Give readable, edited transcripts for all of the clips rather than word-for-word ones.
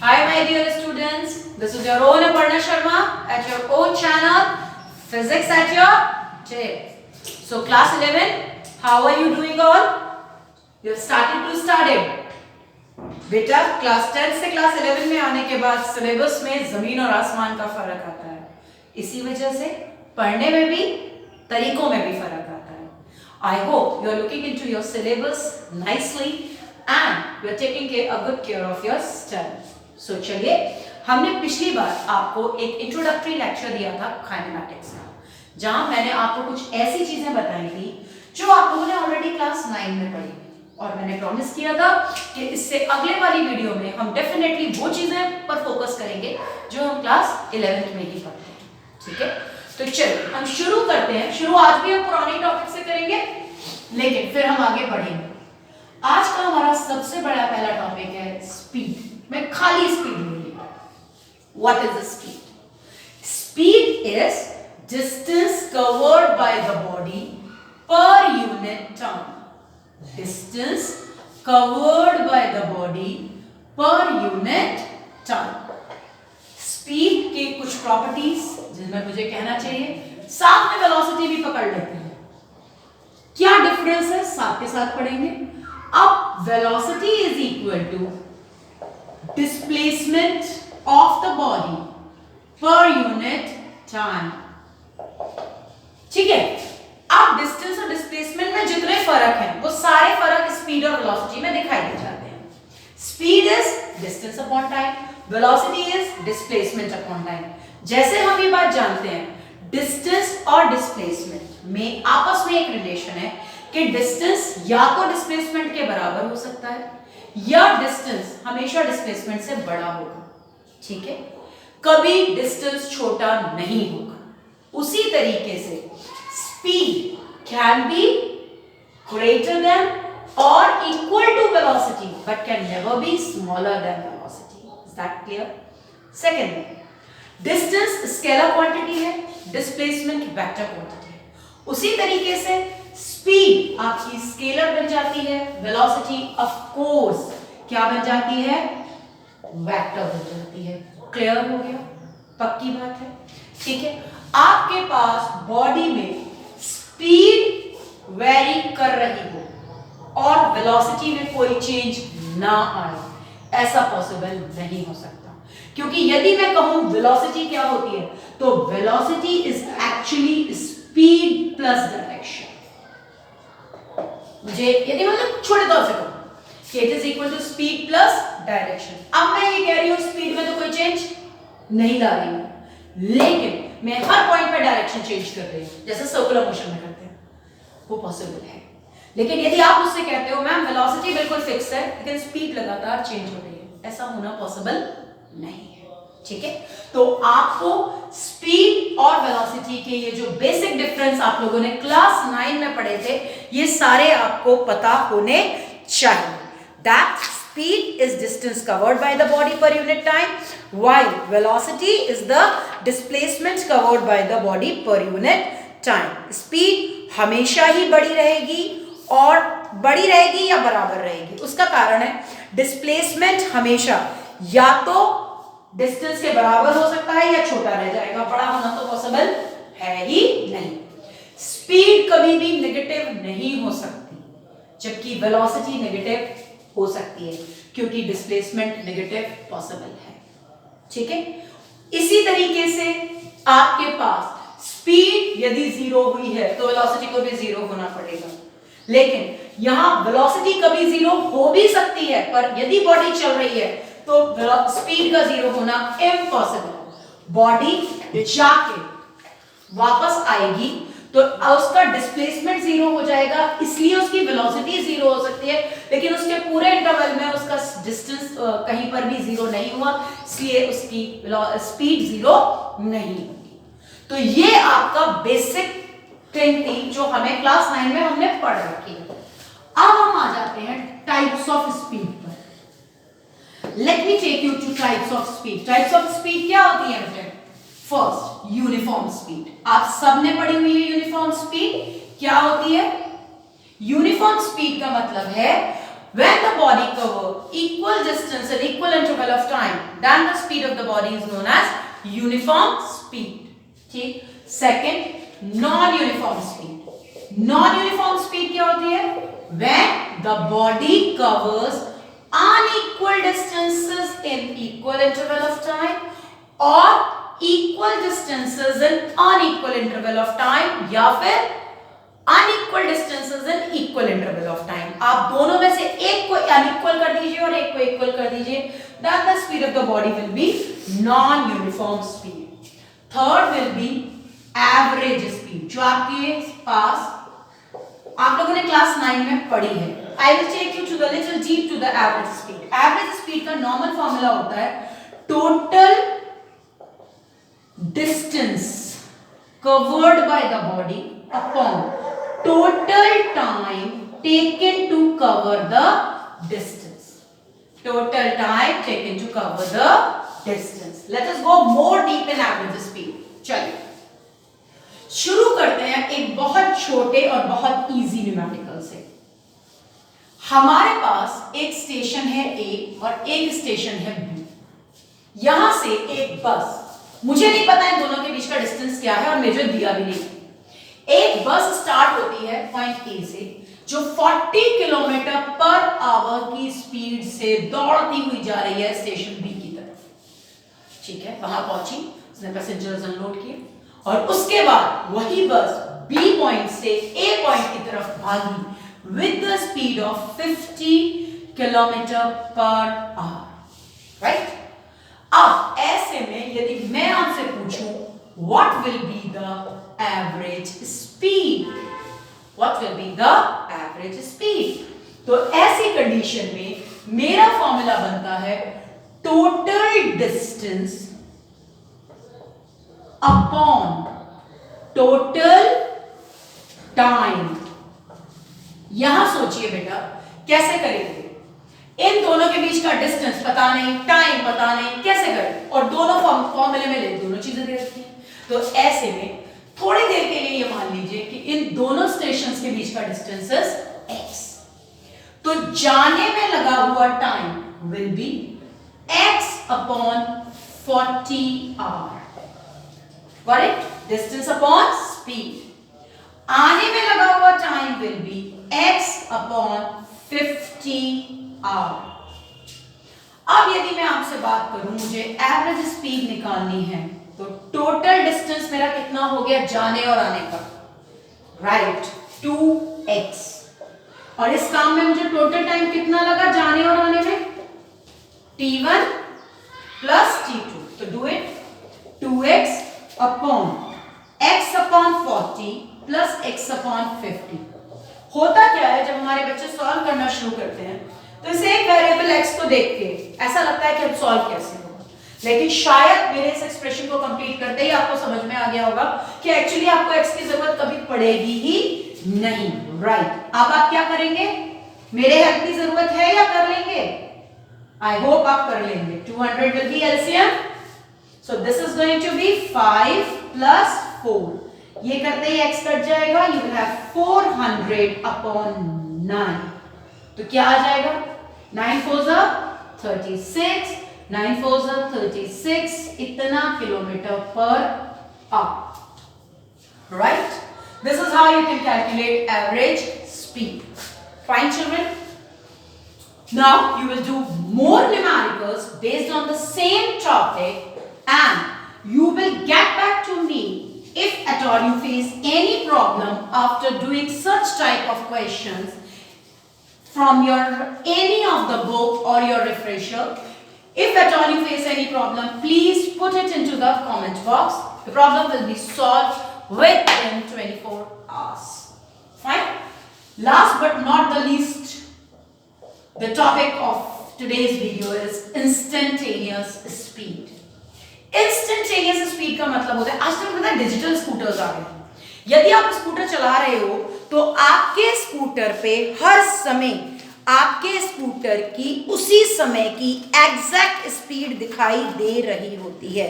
Hi my dear students, this is your own Aparna Sharma at your own channel Physics at your tip. So class 11, how are you doing all? You have started to study. बेटा class 10 से class 11 में आने के बाद syllabus में जमीन और आसमान का फर्क आता है. इसी वजह से पढ़ने में भी तरीकों में भी फर्क आता है. I hope you are looking into your syllabus nicely and you are taking a good care of your studies. So चलिए, हमने पिछली बार आपको एक इंट्रोडक्टरी लेक्चर दिया था काइनेमैटिक्स का, जहां मैंने आपको कुछ ऐसी चीजें बताई थी जो आप लोगों ने ऑलरेडी क्लास 9 में पढ़ी, और मैंने प्रॉमिस किया था कि इससे अगले वाली वीडियो में हम डेफिनेटली वो चीजें पर फोकस करेंगे जो हम क्लास 11th में ही पढ़ते हैं. ठीक है, तो चलिए हम शुरू करते हैं. शुरू आज भी हम पुराने टॉपिक से करेंगे, लेकिन फिर हम आगे बढ़ेंगे. आज का हमारा सबसे बड़ा पहला टॉपिक है स्पीड. मैं खाली स्पीड लूंगी. What is the speed? Speed is distance covered by the body per unit time. Distance covered by the body per unit time. Speed के कुछ properties जिनमें मुझे कहना चाहिए, साथ में velocity भी पकड़ लेते हैं. क्या difference है साथ के साथ पढ़ेंगे. अब velocity is equal to displacement of the body per unit time. ठीक है, अब डिस्टेंस और डिस्प्लेसमेंट में जितने फर्क हैं वो सारे फर्क स्पीड और वेलोसिटी में दिखाई दे जाते हैं. Speed is distance upon time, velocity is displacement upon time. जैसे हम ये बात जानते हैं, डिस्टेंस और डिस्प्लेसमेंट में आपस में एक रिलेशन है कि डिस्टेंस या तो डिस्प्लेसमेंट के बराबर हो सकता है या डिस्टेंस हमेशा डिस्प्लेसमेंट से बड़ा होगा. ठीक है, कभी डिस्टेंस छोटा नहीं होगा. उसी तरीके से speed can be greater than or equal to velocity but can never be smaller than velocity. Is that clear? Second, distance scalar quantity है, displacement vector quantity है. उसी तरीके से speed आपकी स्केलर बन जाती है, velocity of course क्या बन जाती है, वेक्टर बन जाती है. क्लियर हो गया? पक्की बात है. ठीक है, आपके पास बॉडी में स्पीड वेरी कर रही हो और वेलोसिटी में कोई चेंज ना आए, ऐसा पॉसिबल नहीं हो सकता. क्योंकि यदि मैं कहूं वेलोसिटी क्या होती है, तो velocity is actually speed plus direction. मुझे यदि मतलब छोटे तौर से कहूं कि it is equal to speed plus direction. अब मैं ये कह रही हूं स्पीड में तो कोई चेंज नहीं ला रही हूं, लेकिन मैं हर पॉइंट पे डायरेक्शन चेंज कर रही हूं, जैसे सर्कुलर मोशन में करते हैं, वो पॉसिबल है. लेकिन यदि आप मुझसे कहते हो मैम वेलोसिटी बिल्कुल फिक्स है लेकिन स्पीड लगातार चेंज हो रही है, ऐसा होना पॉसिबल नहीं है. ठीक है, तो आपको स्पीड और वेलोसिटी के ये जो बेसिक डिफरेंस आप लोगों ने क्लास 9 में पढ़े थे, ये सारे आपको पता होने चाहिए. That speed is distance covered by the body per unit time, while velocity is the displacement covered by the body per unit time. Speed हमेशा ही बड़ी रहेगी, और बड़ी रहेगी या बराबर रहेगी. उसका कारण है displacement हमेशा या तो डिस्टेंस के बराबर हो सकता है या छोटा रह जाएगा, बड़ा होना तो पॉसिबल है ही नहीं. स्पीड कभी भी नेगेटिव नहीं हो सकती, जबकि वेलोसिटी नेगेटिव हो सकती है, क्योंकि डिस्प्लेसमेंट नेगेटिव पॉसिबल है. ठीक है, इसी तरीके से आपके पास स्पीड यदि 0 हुई है तो वेलोसिटी को भी 0 होना पड़ेगा. लेकिन यहां वेलोसिटी कभी 0 हो भी सकती है, पर यदि बॉडी चल रही है तो स्पीड का 0 होना इम्पॉसिबल. बॉडी जाके वापस आएगी तो उसका डिस्प्लेसमेंट 0 हो जाएगा, इसलिए उसकी वेलोसिटी 0 हो सकती है, लेकिन उसके पूरे इंटरवल में उसका डिस्टेंस कहीं पर भी 0 नहीं हुआ, इसलिए उसकी स्पीड 0 नहीं होगी. तो ये आपका बेसिक थिंग थी जो हमें क्लास 9 में हमने पढ़ रखी है. अब हम आ जाते हैं टाइप्स ऑफ स्पीड पर. Let me take you to types of speed. Types of speed क्या होती है बेटा? First, uniform speed. आप सबने पढ़ी हुई है यूनिफॉर्म स्पीड क्या होती है. यूनिफॉर्म स्पीड का मतलब है When the body covers equal distance and equal interval of time, then the speed of the body is known as uniform speed. ठीक. Second, non-uniform speed. Non-uniform speed क्या होती है? When the body covers unequal distances in equal interval of time or equal distances in unequal interval of time या फिर unequal distances in equal interval of time. आप दोनों में से एक को unequal कर दीजिए और एक को equal कर दीजिए. Then the speed of the body will be non-uniform speed. Third will be average speed. जो आपके पास आप लोगों ने क्लास 9 में पढ़ी है. I will take you to the little deep to the average speed. Average speed का normal formula होता है total distance covered by the body upon total time taken to cover the distance. Total time taken to cover the distance. Let us go more deep in average speed. चलिए शुरू करते हैं एक बहुत छोटे और बहुत इजी न्यूमेरिकल से. हमारे पास एक स्टेशन है A और एक स्टेशन है B. यहां से एक बस, मुझे नहीं पता इन दोनों के बीच का डिस्टेंस क्या है और मुझे दिया भी नहीं. एक बस स्टार्ट होती है पॉइंट ए से जो 40 किलोमीटर पर आवर की स्पीड से दौड़ती हुई जा रही है स्टेशन बी की तरफ. ठीक है, वहां पहुंची, उसने पैसेंजर्स अनलोड किए और उसके बाद वही बस बी पॉइंट से ए पॉइंट की तरफ भागी with the speed of 50 kilometre per hour. Right. अब ऐसे में यदि मैं आपसे पूछूं what will be the average speed? What will be the average speed? तो ऐसी कंडीशन में मेरा फॉर्मूला बनता है total distance upon total time. यहां सोचिए बेटा कैसे करेंगे. इन दोनों के बीच का डिस्टेंस पता नहीं, टाइम पता नहीं, कैसे करें. और दोनों फॉर्मूले में ले दोनों चीजें दे रखी हैं. तो ऐसे में थोड़ी देर के लिए ये मान लीजिए कि इन दोनों स्टेशंस के बीच का डिस्टेंस इज x. तो जाने में लगा हुआ time will be x upon 40 hour. Correct. Distance upon speed. आने में लगा हुआ time will be x upon 50 hour. अब यदि मैं आपसे बात करूं मुझे एवरेज स्पीड निकालनी है तो टोटल डिस्टेंस मेरा कितना हो गया जाने और आने का. राइट. 2x. और इस काम में मुझे टोटल टाइम कितना लगा जाने और आने में? t1 plus t2. तो do it. 2x upon x upon 40 plus x upon 50. होता क्या है जब हमारे बच्चे सॉल्व करना शुरू करते हैं तो इसे एक वेरिएबल x को देख के ऐसा लगता है कि अब सॉल्व कैसे होगा, लेकिन शायद मेरे इस एक्सप्रेशन को कंप्लीट करते ही आपको समझ में आ गया होगा कि एक्चुअली आपको x की जरूरत कभी पड़ेगी ही नहीं. राइट. अब आप क्या करेंगे? मेरे हेल्प की जरूरत है या कर लेंगे? आई होप आप कर लेंगे. 200 will be LCM. So this is going to be 5 plus 4. ये करते ही x कट जाएगा. You will have 400 upon 9. तो क्या आ जाएगा? 9 4 36. 9 4 36. इतना kilometre per hour. Right. This is how you can calculate average speed. Fine, children. Now you will do more numericals based on the same topic, and you will get back to me if at all you face any problem after doing such type of questions from your any of the book or your refresher. If at all you face any problem, please put it into the comment box. The problem will be solved within 24 hours. Fine. Last but not the least, the topic of today's video is instantaneous speed. Instantaneous speed का मतलब होता है, आजकल पता है digital scooters आ गए हैं. यदि आप स्कूटर चला रहे हो तो आपके स्कूटर पे हर समय आपके स्कूटर की उसी समय की एग्जैक्ट स्पीड दिखाई दे रही होती है.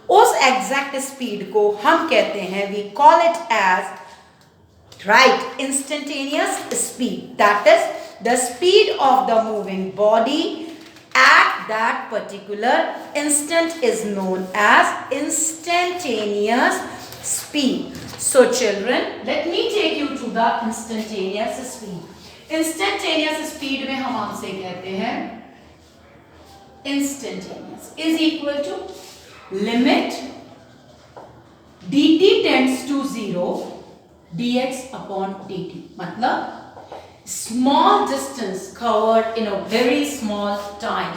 उस एग्जैक्ट स्पीड को हम कहते हैं, we call it as right instantaneous speed. That is the speed of the moving body at that particular instant is known as instantaneous speed. So children, let me take you to the instantaneous speed. Instantaneous speed में हम आपसे कहते हैं instantaneous is equal to limit dt tends to 0 dx upon dt. मतलब small distance covered in a very small time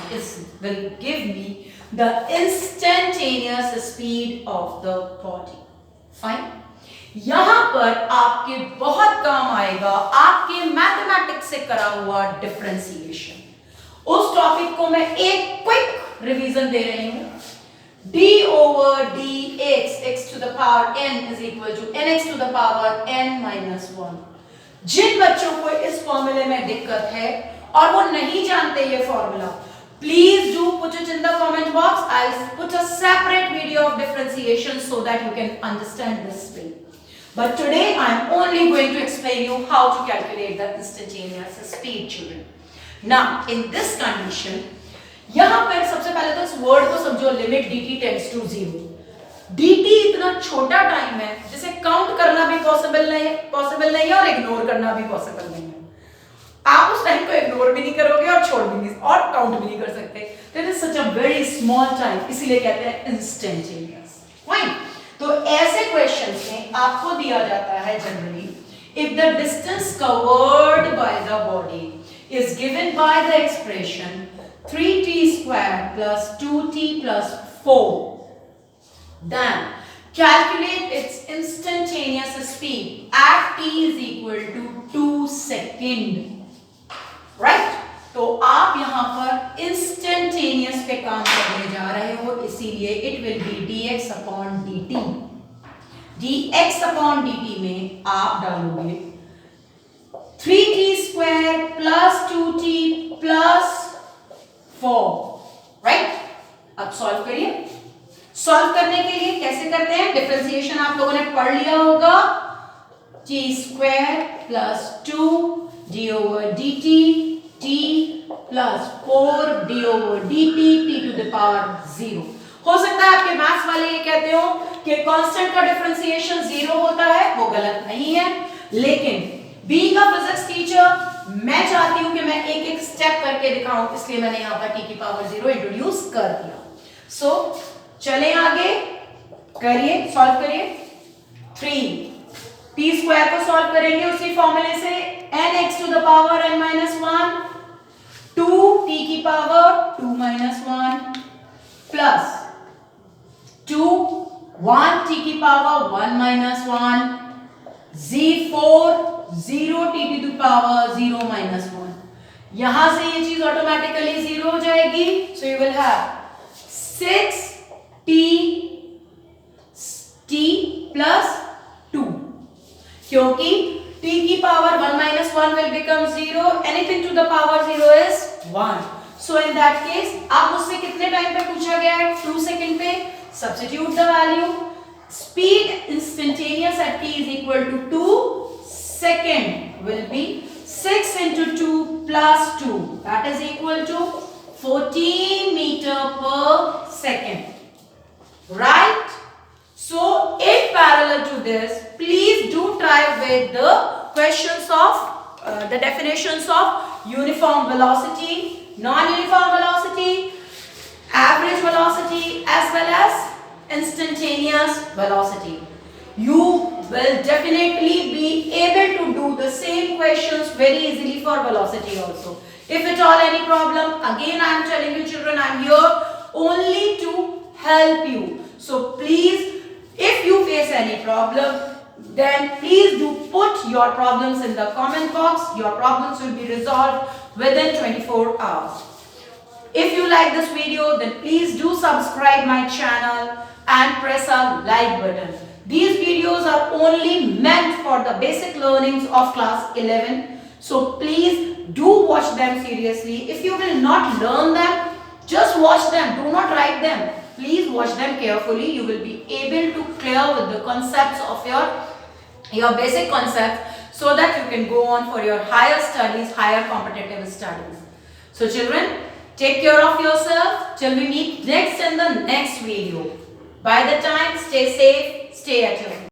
will give me the instantaneous speed of the body. Fine. यहां पर आपके बहुत काम आएगा आपके मैथमेटिक्स से करा हुआ डिफरेंशिएशन. उस टॉपिक को मैं एक क्विक रिवीजन दे रही हूं. d over dx x to the power n is equal to nx to the power n minus 1. जिन बच्चों को इस फॉर्मूले में दिक्कत है और वो नहीं जानते ये formula, please do put it in the comment box. I'll put a separate video of differentiation so that you can understand this way. But today I am only going to explain you how to calculate the instantaneous speed, children. Now in this condition, यहाँ पर सबसे पहले तो इस word को समझो, limit dt tends to 0. dt इतना छोटा टाइम है जिसे काउंट करना भी पॉसिबल नहीं है और इग्नोर करना भी पॉसिबल नहीं है. आप उस टाइम को इग्नोर भी नहीं करोगे और छोड़ भी नहीं और काउंट भी नहीं कर सकते. That is such a very small time, इसीलिए कहते हैं इंस्टेंटेनियस. फाइन. तो ऐसे क्वेश्चंस में आपको दिया जाता है generally, if the distance covered by the body is given by the expression 3t square plus 2t plus 4, then calculate its instantaneous speed at t is equal to 2 second. Right? तो आप यहां पर instantaneous पे काम करने जा रहे हो, इसीलिए it will be dx upon dt. dx upon dt में आप डालोगे 3t square plus 2t plus 4. Right? अब सॉल्व करिए. सॉल्व करने के लिए कैसे करते हैं? डिफरेंशिएशन आप लोगों ने पढ़ लिया होगा. t square plus 2 d over dt t plus 4 d over dt t to the power 0. हो सकता है आपके मैथ्स वाले ये कहते हो कि कांस्टेंट का डिफरेंशिएशन 0 होता है. वो गलत नहीं है, लेकिन बीइंग अ फिजिक्स टीचर मैं चाहती हूं कि मैं एक एक स्टेप करके दिखाऊं, इसलिए मैंने यहां पर t की पावर 0 इंट्रोड्यूस कर दिया. सो चलें आगे, करिए, सॉल्व करिए. 3 t स्क्वायर को सॉल्व करेंगे उसी फॉर्मूले से, nx to the power n minus 1 2 t की पावर 2 minus 1 प्लस 2 1 t की power 1 minus 1 z4 0 t to the power 0 minus 1. यहां से ये चीज ऑटोमेटिकली 0 हो जाएगी. So you will have 6 t plus 2, क्योंकि t की power 1 minus 1 will become 0. Anything to the power 0 is 1. So in that case, अब मुझसे कितने टाइम पे पूछा गया है? 2 सेकंड पे. Substitute the value. Speed instantaneous at t is equal to 2 second will be 6 into 2 plus 2. That is equal to 14 meter per second. Right? So in parallel to this, please do try with the questions of the definitions of uniform velocity, non-uniform velocity, average velocity as well as instantaneous velocity. You will definitely be able to do the same questions very easily for velocity also. If at all any problem, again I am telling you children, I am here only to help you. So please, if you face any problem, then please do put your problems in the comment box. Your problems will be resolved within 24 hours. If you like this video, then please do subscribe my channel and press a like button. These videos are only meant for the basic learnings of class 11. So please do watch them seriously. If you will not learn them, just watch them. Do not write them. Please watch them carefully. You will be able to clear with the concepts of your basic concepts. so that you can go on for your higher studies, higher competitive studies. So children, take care of yourself till we meet next in the next video. By the time, stay safe, stay at home.